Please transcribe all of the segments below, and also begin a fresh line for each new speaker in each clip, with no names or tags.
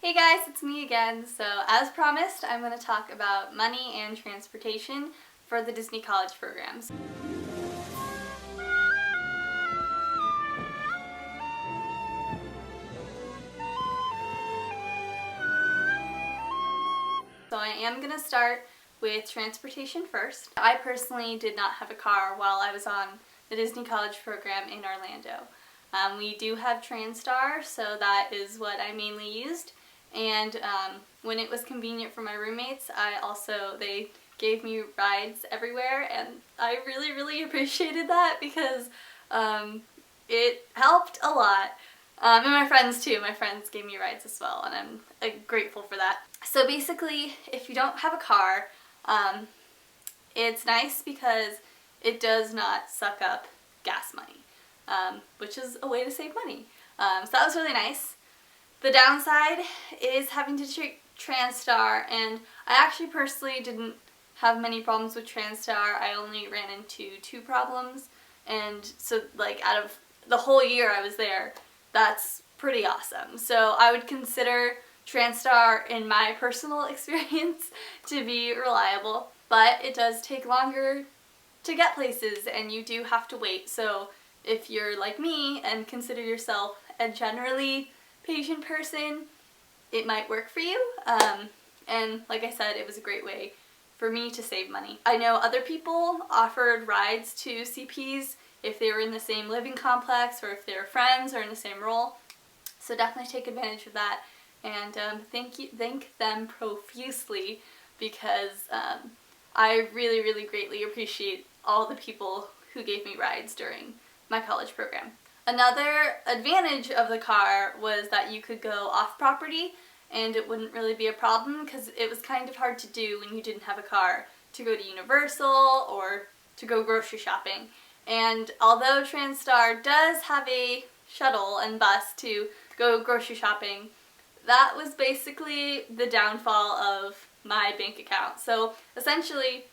Hey guys, it's me again. So as promised, I'm going to talk about money and transportation for the Disney College programs. So I am going to start with transportation first. I personally did not have a car while I was on the Disney College program in Orlando. We do have TransStar, so that is what I mainly used. And when it was convenient for my roommates, they gave me rides everywhere, and I really appreciated that because it helped a lot. And my friends too. My friends gave me rides as well, and I'm grateful for that. So basically, if you don't have a car, it's nice because it does not suck up gas money, which is a way to save money. So that was really nice. The downside is having to take TransStar, and I actually personally didn't have many problems with TransStar. I only ran into 2 problems, and so out of the whole year I was there, that's pretty awesome. So I would consider TransStar, in my personal experience, to be reliable, but it does take longer to get places and you do have to wait. So if you're like me and consider yourself a generally patient person, it might work for you. And like I said, it was a great way for me to save money. I know other people offered rides to CPs if they were in the same living complex or if they were friends or in the same role. So definitely take advantage of that, and thank them profusely, because I really greatly appreciate all the people who gave me rides during my college program. Another advantage of the car was that you could go off property and it wouldn't really be a problem, because it was kind of hard to do when you didn't have a car to go to Universal or to go grocery shopping. And although TransStar does have a shuttle and bus to go grocery shopping, that was basically the downfall of my bank account. So essentially,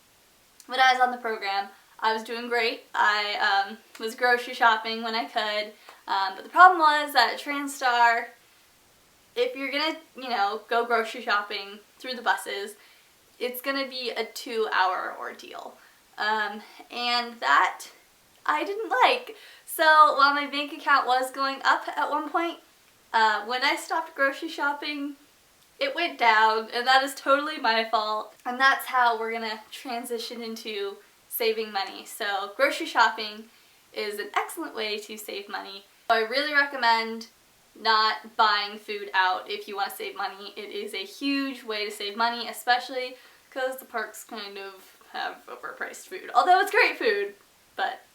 when I was on the program, I was doing great. I was grocery shopping when I could, but the problem was that at TransStar, if you're gonna, go grocery shopping through the buses, it's gonna be a 2-hour ordeal, and that I didn't like. So while my bank account was going up at one point, when I stopped grocery shopping, it went down, and that is totally my fault. And that's how we're gonna transition into saving money. So grocery shopping is an excellent way to save money. I really recommend not buying food out if you want to save money. It is a huge way to save money, especially because the parks kind of have overpriced food. Although it's great food, but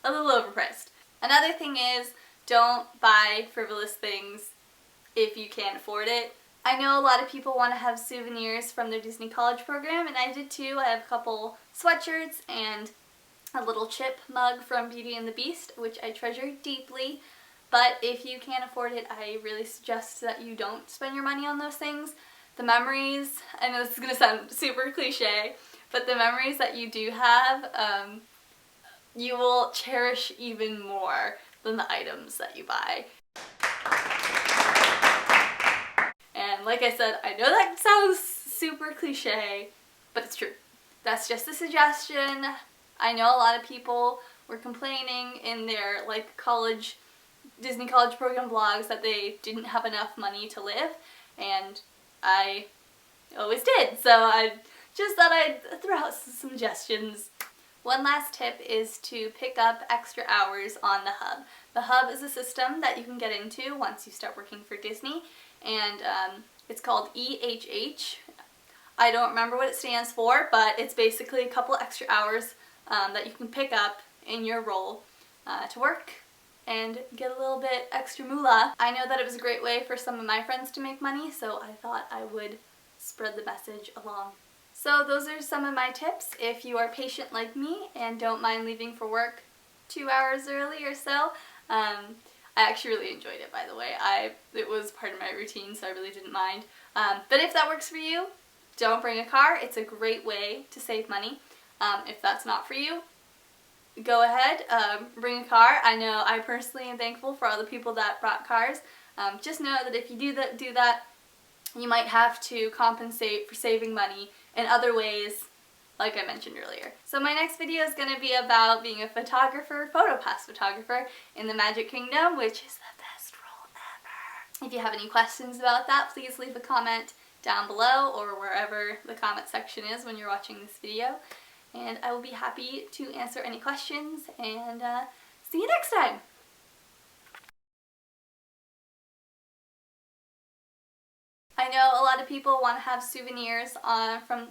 a little overpriced. Another thing is, don't buy frivolous things if you can't afford it. I know a lot of people want to have souvenirs from their Disney College program, and I did too. I have a couple sweatshirts and a little chip mug from Beauty and the Beast, which I treasure deeply. But if you can't afford it, I really suggest that you don't spend your money on those things. The memories, I know this is going to sound super cliche, but the memories that you do have, you will cherish even more than the items that you buy. And like I said, I know that sounds super cliche, but it's true. That's just a suggestion. I know a lot of people were complaining in their Disney College program blogs that they didn't have enough money to live, and I always did. So I just thought I'd throw out some suggestions. One last tip is to pick up extra hours on the Hub. The Hub is a system that you can get into once you start working for Disney, and it's called EHH. I don't remember what it stands for, but it's basically a couple extra hours that you can pick up in your role to work and get a little bit extra moolah. I know that it was a great way for some of my friends to make money, so I thought I would spread the message along. So those are some of my tips if you are patient like me and don't mind leaving for work 2 hours early or so. I actually really enjoyed it, by the way. It was part of my routine, so I really didn't mind. But if that works for you, don't bring a car. It's a great way to save money. If that's not for you, go ahead, bring a car. I know I personally am thankful for all the people that brought cars. Just know that if you do that, you might have to compensate for saving money in other ways, like I mentioned earlier. So my next video is going to be about being a photographer, PhotoPass photographer in the Magic Kingdom, which is the best role ever. If you have any questions about that, please leave a comment down below or wherever the comment section is when you're watching this video. And I will be happy to answer any questions, and see you next time! I know a lot of people want to have souvenirs from